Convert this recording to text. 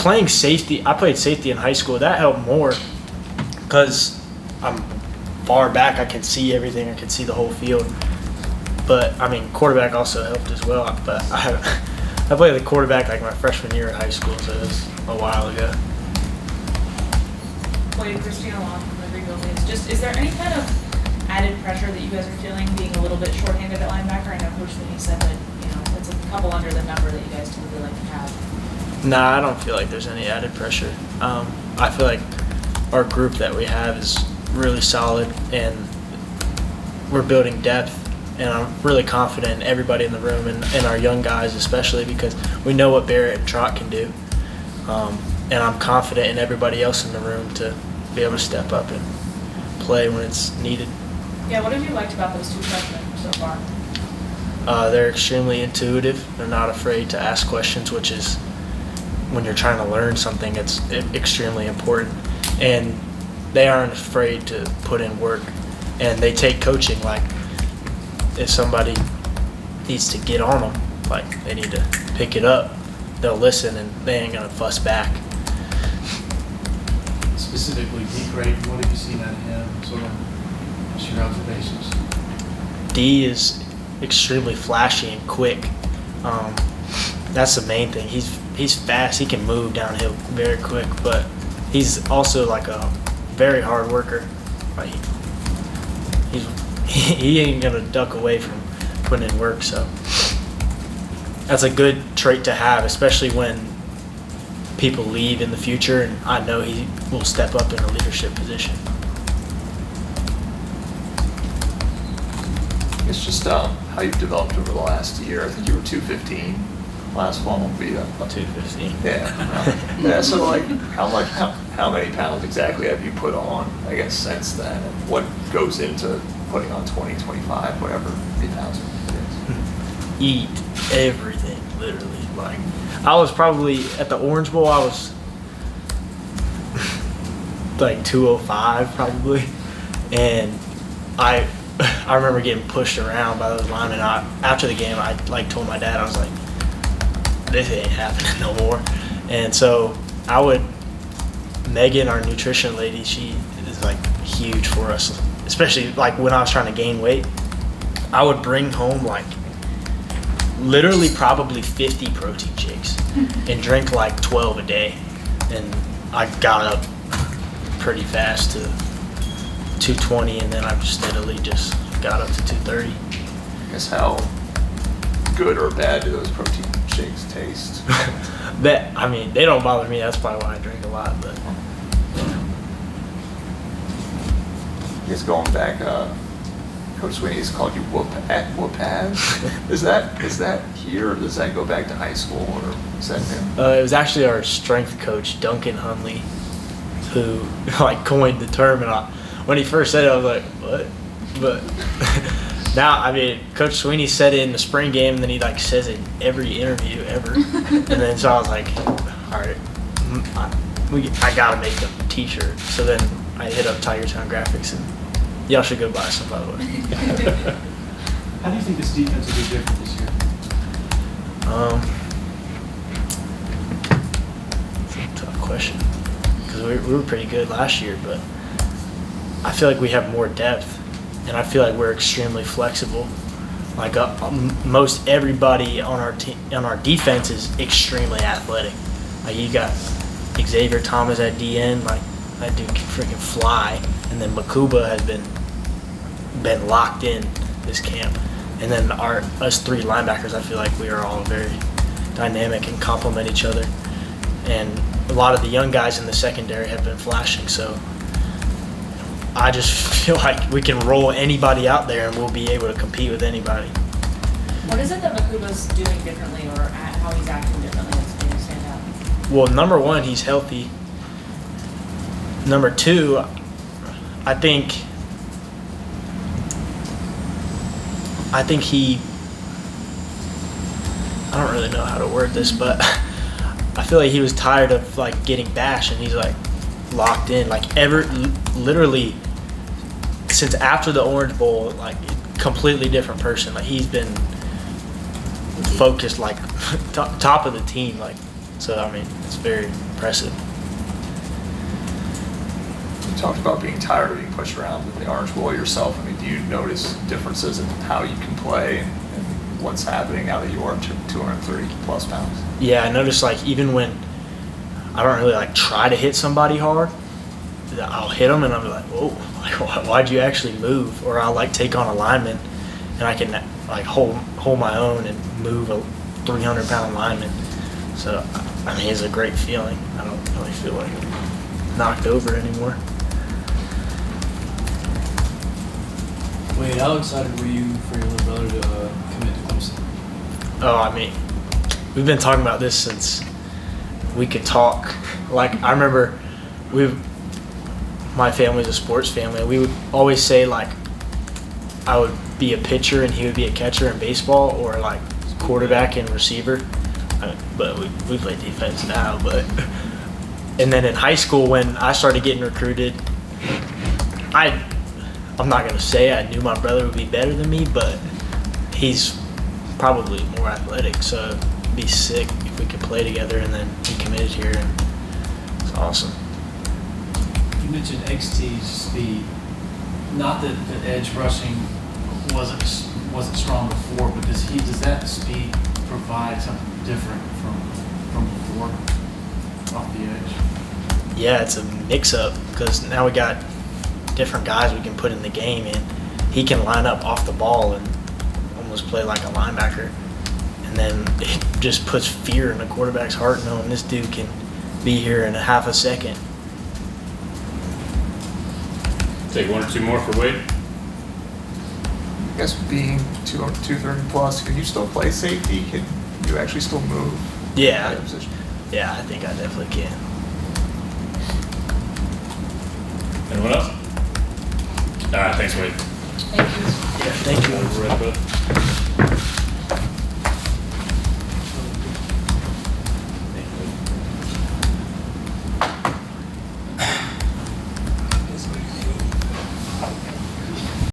playing safety, I played safety in high school. That helped more because I'm far back. I can see everything. I can see the whole field. But, I mean, quarterback also helped as well. But I played the quarterback like my freshman year at high school, so it was a while ago. Wait, Christina Long from the Greenville News. Just, is there any kind of added pressure that you guys are feeling being a little bit shorthanded at linebacker? I know Coach Sweeney said that, it's a couple under the number that you guys typically like to have. Nah, I don't feel like there's any added pressure. I feel like our group that we have is really solid, and we're building depth. And I'm really confident in everybody in the room and our young guys especially because we know what Barrett and Trot can do. And I'm confident in everybody else in the room to be able to step up and play when it's needed. Yeah, what have you liked about those two freshmen so far? They're extremely intuitive. They're not afraid to ask questions, which is when you're trying to learn something, it's extremely important. And they aren't afraid to put in work. And they take coaching like if somebody needs to get on them, like they need to pick it up, they'll listen and they ain't gonna fuss back. Specifically, D. Creighton, what have you seen out of him? Sort of, what's your observations? D is extremely flashy and quick. That's the main thing. He's fast. He can move downhill very quick, but he's also like a very hard worker. Like he ain't gonna duck away from putting in work. So that's a good trait to have, especially when people leave in the future, and I know he will step up in a leadership position. It's just how you've developed over the last year. I think you were 215. Last fall will be 215. Yeah. Yeah. So like, how many pounds exactly have you put on? I guess since then, and what goes into putting on 20, 25, whatever the pounds it is? Eat everything, literally. Like, I was probably at the Orange Bowl. I was like 205 probably, and I remember getting pushed around by those linemen. After the game, I like told my dad, I was like, this ain't happening no more. And so Megan, our nutrition lady, she is like huge for us, especially like when I was trying to gain weight. I would bring home like literally probably 50 protein shakes and drink like 12 a day. And I got up pretty fast to 220, and then I steadily just got up to 230. I guess how good or bad do those protein shakes taste? I mean, they don't bother me. That's probably why I drink a lot. But I guess going back, Coach Sweeney's called you Woodaz. Is that here, or does that go back to high school, or is that him? It was actually our strength coach, Duncan Hunley, who like coined the term. And when he first said it, I was like, what? But now, I mean, Coach Sweeney said it in the spring game, and then he like says it in every interview ever. And then so I was like, all right, I gotta make a T-shirt. So then I hit up Tiger Town Graphics, and y'all should go buy some, by the way. How do you think this defense will be different this year? It's a tough question because we were pretty good last year, but I feel like we have more depth, and I feel like we're extremely flexible. Like most everybody on our team, on our defense, is extremely athletic. Like you got Xavier Thomas at DN, like that dude can freaking fly, and then Makuba has been locked in this camp, and then us three linebackers, I feel like we are all very dynamic and complement each other, and a lot of the young guys in the secondary have been flashing. So I just feel like we can roll anybody out there and we'll be able to compete with anybody. What is it that Makuba's doing differently, or how he's acting differently that's going to stand out? Well, number one, he's healthy. Number two, I think I don't really know how to word this, but I feel like he was tired of like getting bashed, and he's like locked in, like literally since after the Orange Bowl, like completely different person. Like he's been focused, like top of the team, like So, I mean, it's very impressive. You talked about being tired of being pushed around in the Orange Bowl yourself. I mean, do you notice differences in how you can play and what's happening now that you are 230 plus pounds? Yeah, I noticed, like, even when I don't really, like, try to hit somebody hard, I'll hit them and I'll be like, whoa, like, why'd you actually move? Or I'll, like, take on a lineman and I can, like, hold my own and move a 300-pound lineman. So, I mean, it's a great feeling. I don't really feel like I'm knocked over anymore. Wait, how excited were you for your little brother to commit to Clemson? Oh, I mean, we've been talking about this since we could talk. Like, I remember my family's a sports family. We would always say, like, I would be a pitcher and he would be a catcher in baseball, or like quarterback and receiver. But we play defense now. And then in high school, when I started getting recruited, I'm not going to say I knew my brother would be better than me, but he's probably more athletic, so it'd be sick if we could play together. And then he committed here, and it's awesome. You mentioned XT's speed. Not that the edge rushing wasn't strong before, but does that speed provide something different from before off the edge? Yeah, it's a mix-up because now we got different guys we can put in the game, and he can line up off the ball and almost play like a linebacker. And then it just puts fear in the quarterback's heart knowing this dude can be here in a half a second. Take one or two more for Wade. I guess being 230 plus, can you still play safety? Can you actually still move? Yeah, in that position? yeah, I think I definitely can. Anyone else? All right, thanks, Wade. Thank you. Yeah, thank you. We're ready, bud.